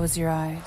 Close your eyes.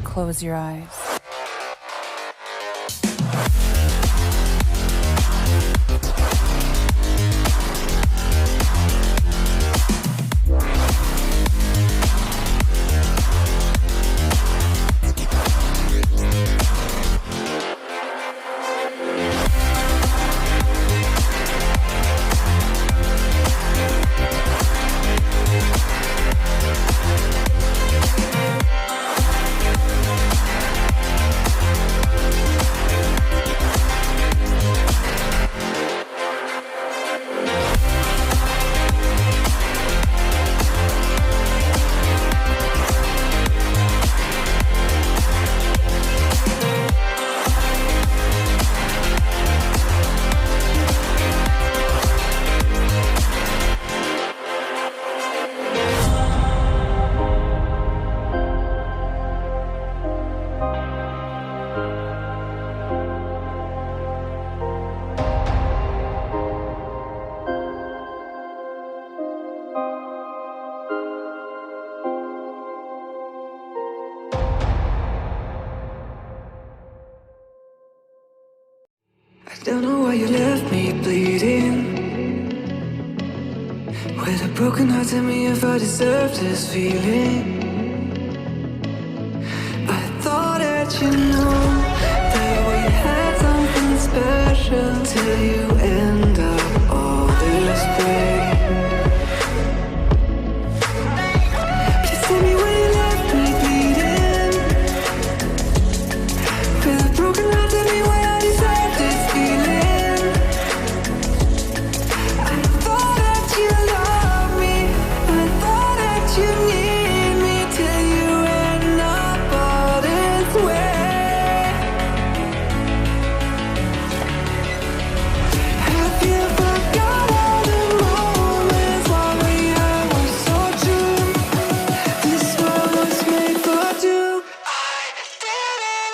Close your eyes. Don't know why you left me bleeding. With a broken heart, tell me if I deserve this feeling. I thought that you know that we had something special till you end up all this way. Please tell me why you left me bleeding. With a broken heart, tell me why I deserve this feeling. I thought that you loved me, I thought that you need me till you end up all this way. Have you forgot all the moments while we were so true? This world was made for two. I did it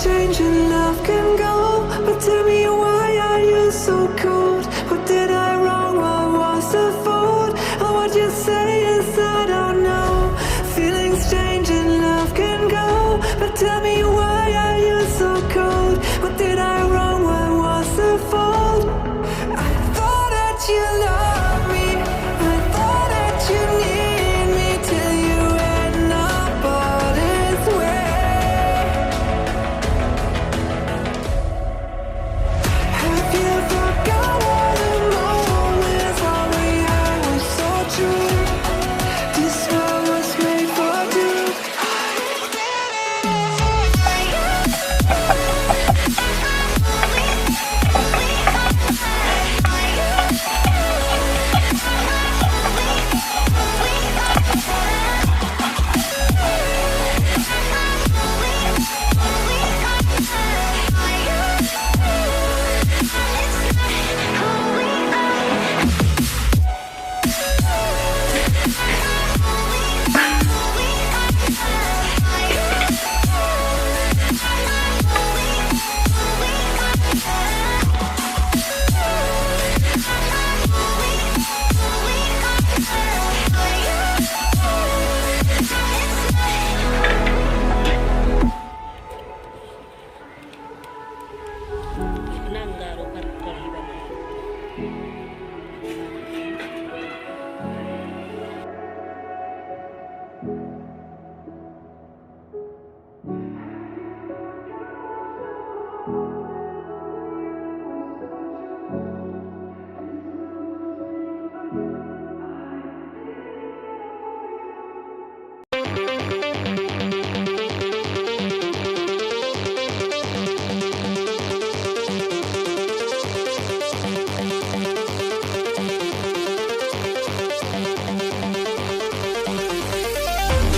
change and love can go, but tell me why are you so cold? What did I wrong? What was the fault? And what you say is I don't know. Feelings change and love can go, but tell me why are you so cold? What did I wrong? What was the fault? I thought that you loved me, I thought that you need me till you end up all this way. Have you forgot all the moments while we had was so true? This world was made for two. Angaron Kadhi Banayi.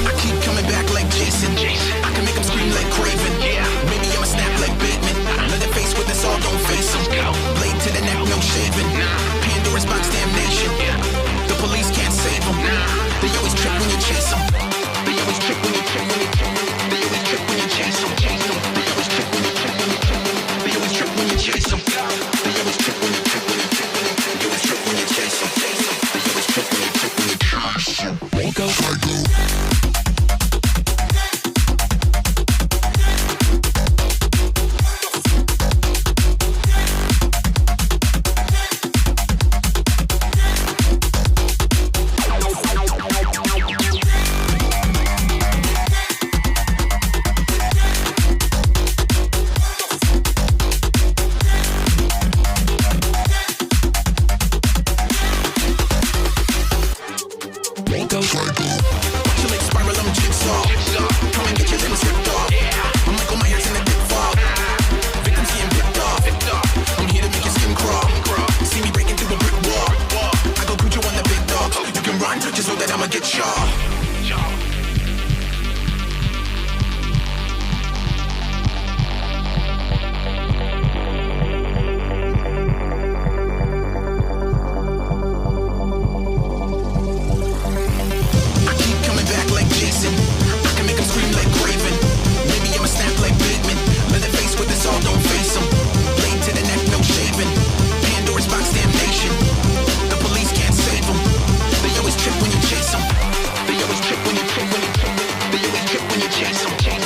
I keep coming back like Jason. I can make him scream like Craven. Maybe I'ma snap like Batman. Leather face with this all, don't face him. Blade to the neck, no shaving. Pandora's box, damnation. The police can't save him. They always trip when you chase them. They always trip when you trip when you trip. They always trip when you chase them. They always trip when you trip when you trip. They always trip when you chase them. They always trip when you trip when you trip. They always trip when you chase them. They always trip when you trip when you chase them. Go, go. To make spiral, I'm jigsaw. Come and get your limbs ripped off. I'm Michael Myers in a pitfall. Victims getting picked off. I'm here to make your skin crawl. See me breaking through a brick wall. I go Cujo on the big dogs. You can run, touch so that I'ma get y'all. I keep coming back like Jason. I can make him scream like Craven. Maybe I'ma snap like Batman. Leather face with this all, don't face him. Blade to the neck, no shaving. Pandora's box, damnation. The police can't save him. They always trip when you chase them. They always trip when you trip when you trip. They always trip when you chase them.